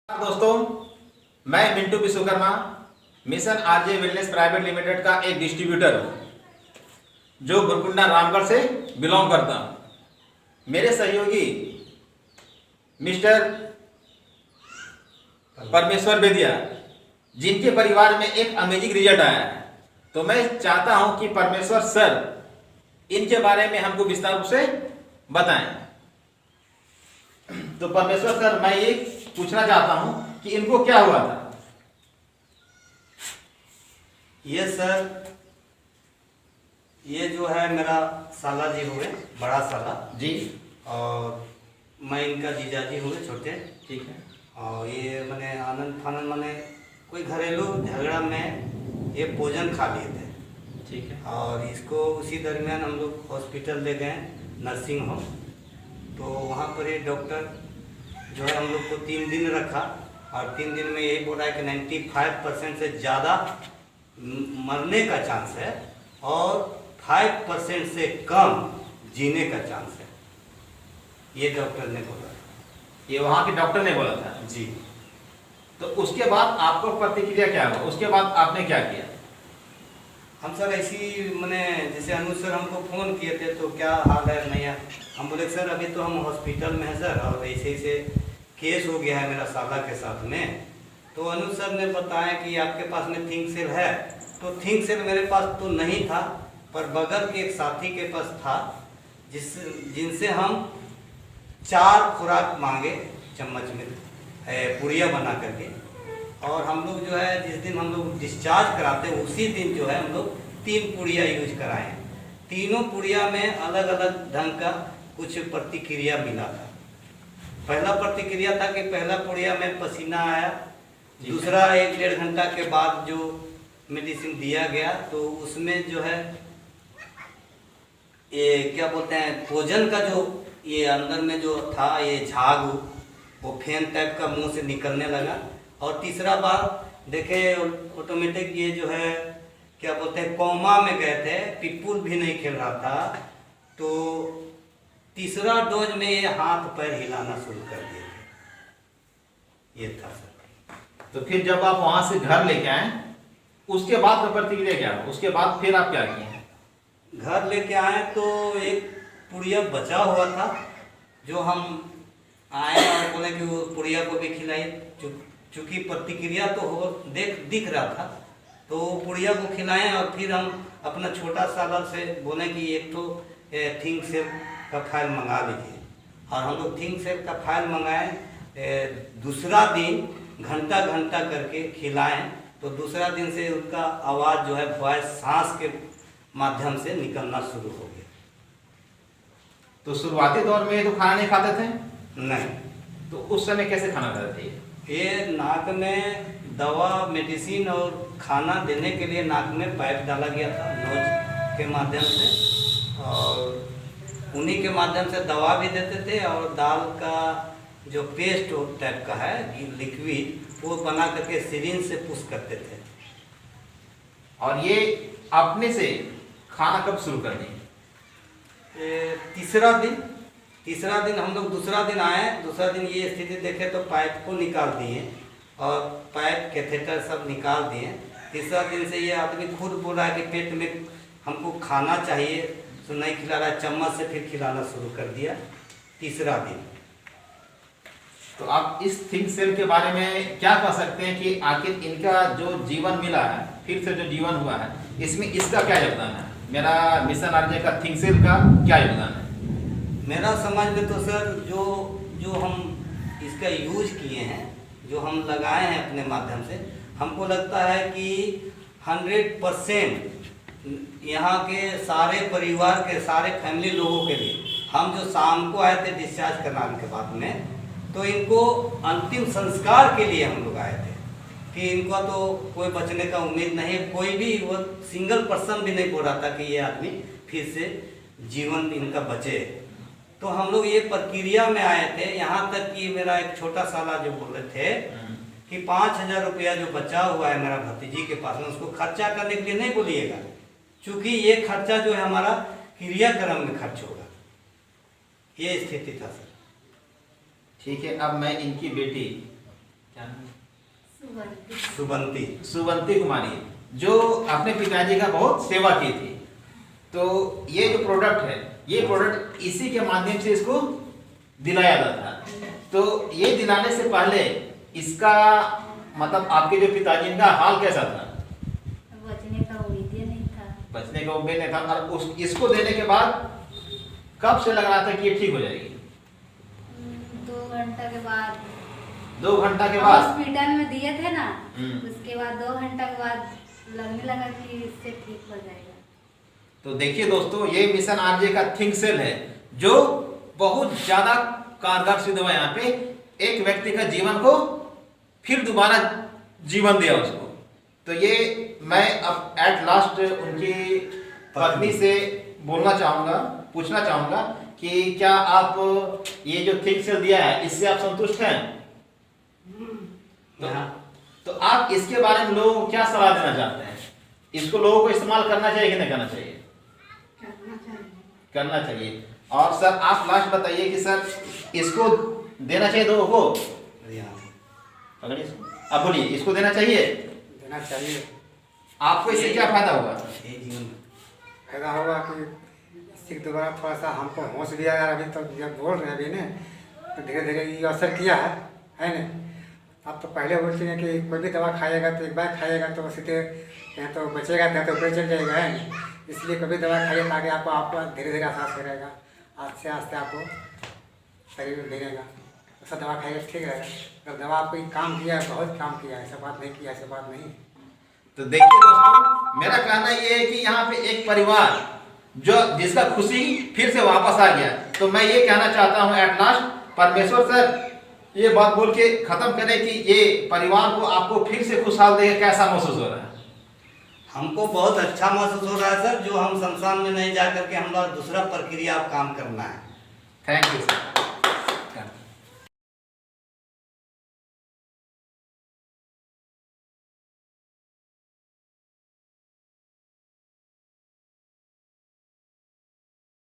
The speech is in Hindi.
दोस्तों, मैं Mintu Vishwakarma mission RJ wellness private limited का एक डिस्ट्रीब्यूटर हूँ जो गुरकुंडा रामगढ़ से बिलोंग करता हूँ। मेरे सहयोगी मिस्टर परमेश्वर बेदिया, जिनके परिवार में एक अमेजिंग रिजल्ट आया है, तो मैं चाहता हूँ कि परमेश्वर सर इनके बारे में हमको विस्तार रूप से बताएं। तो परमेश्वर सर, मैं ये पूछना चाहता हूं कि इनको क्या हुआ था। ये सर, ये जो है मेरा साला जी हुए, बड़ा साला जी, और मैं इनका जीजाजी हुए छोटे। ठीक है। और ये मैंने आनंद फानंद मैंने कोई घरेलू झगड़ा में ये भोजन खा लिए थे। ठीक है। और इसको उसी दरमियान हम लोग हॉस्पिटल ले गए, नर्सिंग होम। तो वहाँ पर ये डॉक्टर जो है हम लोग को 3 दिन रखा और 3 दिन में यही बोला है कि 95% से ज़्यादा मरने का चांस है और 5% से कम जीने का चांस है, ये डॉक्टर ने बोला। ये वहाँ के डॉक्टर ने बोला था जी। तो उसके बाद आपको प्रतिक्रिया क्या हुआ? उसके बाद आपने क्या किया? हम सर ऐसी मैंने जैसे अनुज सर हमको फ़ोन किए थे तो क्या हाल है नहीं है, हम बोले सर अभी तो हम हॉस्पिटल में हैं सर और ऐसे ऐसे केस हो गया है मेरा साला के साथ में। तो अनुज सर ने बताया कि आपके पास में थिंक सेल है। तो थिंक सेल मेरे पास तो नहीं था, पर बगल के एक साथी के पास था जिनसे हम 4 खुराक मांगे चम्मच में पुड़िया बना करके। और हम लोग जो है जिस दिन हम लोग डिस्चार्ज कराते हैं उसी दिन जो है हम लोग 3 पुड़िया यूज कराए। तीनों पुड़िया में अलग अलग ढंग का कुछ प्रतिक्रिया मिला था। पहला प्रतिक्रिया था कि पहला पुड़िया में पसीना आया, दूसरा 1-1.5 घंटा के बाद जो मेडिसिन दिया गया तो उसमें जो है ये क्या बोलते हैं भोजन का जो ये अंदर में जो था ये झाग वो फैन टाइप का मुंह से निकलने लगा। और तीसरा बार देखे ऑटोमेटिक ये जो है क्या बोलते हैं कोमा में गए थे, पिपुल भी नहीं खेल रहा था। तो तीसरा डोज में ये हाथ पैर हिलाना शुरू कर दिए थे। ये था सर। तो फिर जब आप वहां से घर लेके आए उसके बाद का प्रतिक्रिया क्या हुआ? उसके बाद फिर आप क्या किए? घर लेके आए तो एक पुड़िया बचा हुआ था जो हम आए और बोले कि वो पुड़िया को भी खिलाइए, चूँकि प्रतिक्रिया तो हो दिख रहा था। तो पुड़िया को खिलाएं और फिर हम अपना छोटा साला से बोले कि एक तो थिंक सेल का फाइल मंगा लीजिए। और हम लोग थिंक सेल का फाइल मंगाए। दूसरा दिन घंटा घंटा करके खिलाएं तो दूसरा दिन से उनका आवाज़ जो है वॉइस सांस के माध्यम से निकलना शुरू हो गया। तो शुरुआती दौर में तो खाना नहीं खाते थे? नहीं। तो उस समय कैसे खाना खाते थे? ये नाक में दवा मेडिसिन और खाना देने के लिए नाक में पाइप डाला गया था नोज के माध्यम से, और उन्हीं के माध्यम से दवा भी देते थे और दाल का जो पेस्ट टाइप का है लिक्विड वो बना करके सिरिंज से पुश करते थे। और ये अपने से खाना कब शुरू कर दिए? तीसरा दिन हम लोग दूसरा दिन आए, दूसरा दिन ये स्थिति देखे तो पाइप को निकाल दिए और पाइप कैथेटर सब निकाल दिए। तीसरा दिन से ये आदमी खुद बोला कि पेट में हमको खाना चाहिए, तो नहीं खिला रहा, चम्मच से फिर खिलाना शुरू कर दिया तीसरा दिन। तो आप इस थिंक सेल के बारे में क्या कह सकते हैं कि आखिर इनका जो जीवन मिला है, फिर से जो जीवन हुआ है, इसमें इसका क्या योगदान है? मेरा मिशन आरजे का थिंक सेल का क्या योगदान है? मेरा समझ में तो सर जो हम इसका यूज किए हैं, जो हम लगाए हैं अपने माध्यम से, हमको लगता है कि 100% यहाँ के सारे परिवार के सारे फैमिली लोगों के लिए, हम जो शाम को आए थे डिस्चार्ज कराने के बाद में, तो इनको अंतिम संस्कार के लिए हम लोग आए थे कि इनका तो कोई बचने का उम्मीद नहीं, कोई भी वो सिंगल पर्सन भी नहीं बोल रहा था कि ये आदमी फिर से जीवन इनका बचे। तो हम लोग ये प्रक्रिया में आए थे। यहाँ तक कि मेरा एक छोटा साला जो बोले थे कि 5000 रुपया जो बचा हुआ है मेरा भतीजी के पास में, उसको खर्चा करने के लिए नहीं बोलिएगा, क्योंकि ये खर्चा जो है हमारा क्रियाक्रम में खर्च होगा। ये स्थिति था सर। ठीक है। अब मैं इनकी बेटी क्या नाम? सुबंती। सुबंती कुमारी, जो अपने पिताजी का बहुत सेवा की थी। तो ये जो प्रोडक्ट है, ये प्रोडक्ट इसी के माध्यम से इसको दिलाया जाता था। तो ये दिलाने से पहले इसका मतलब आपके जो पिताजी का हाल कैसा था? बचने का उम्मीद ही नहीं था। बचने का उम्मीद नहीं था। और इसको देने के बाद कब से लग रहा था कि ये ठीक हो जाएगी? 2 घंटा के बाद। 2 घंटा के बाद हॉस्पिटल में दिए थे ना, हम्म। उसके बाद 2 घंटा के बाद लगने लगा कि इससे ठीक हो जाएगा। तो देखिए दोस्तों, ये मिशन आरजे का थिंक सेल है जो बहुत ज्यादा कारगर सिद्ध हुआ। यहाँ पे एक व्यक्ति का जीवन को फिर दोबारा जीवन दिया उसको। तो ये मैं अब एट लास्ट उनकी पत्नी से बोलना चाहूंगा, पूछना चाहूंगा कि क्या आप ये जो थिंक सेल दिया है इससे आप संतुष्ट हैं? तो आप इसके बारे में लोगों को क्या सलाह देना चाहते हैं? इसको लोगों को इस्तेमाल करना चाहिए कि नहीं करना चाहिए? करना चाहिए। और सर आप लास्ट बताइए कि सर इसको देना चाहिए लोगों को? पकड़िए इसको। अब बोलिए, इसको देना चाहिए? देना चाहिए। आपको इससे क्या फायदा होगा? फायदा होगा कि इससे दोबारा थोड़ा सा हमको होश भी आया। अभी तो जब बोल रहे हैं अभी ने, तो धीरे धीरे ये असर किया है ना। अब तो पहले बोलते हैं कि कोई भी दवा खाएगा तो एक बार खाएगा तो सीधे या तो बचेगा या तो ऊपर चल जाएगा, है ना। इसलिए कभी दवा खाइए ताकि आपको धीरे धीरे एहसास करेगा, आस्ते आस्ते आपको शरीर में मिलेगा। ऐसा दवा खाइए ठीक रहेगा। अगर दवा आपको काम किया है, बहुत काम किया है, ऐसा बात नहीं किया, ऐसा बात नहीं। तो देखिए दोस्तों, मेरा कहना ये है कि यहाँ पे एक परिवार जो जिसका खुशी फिर से वापस आ गया। तो मैं ये कहना चाहता हूँ एट लास्ट, परमेश्वर सर ये बात बोल के खत्म करें कि ये परिवार को आपको फिर से खुशहाल देकर कैसा महसूस हो रहा है? हमको बहुत अच्छा महसूस हो रहा है सर, जो हम शमशान में नहीं जा करके हम लोग दूसरा प्रक्रिया अब काम करना है। Thank you sir.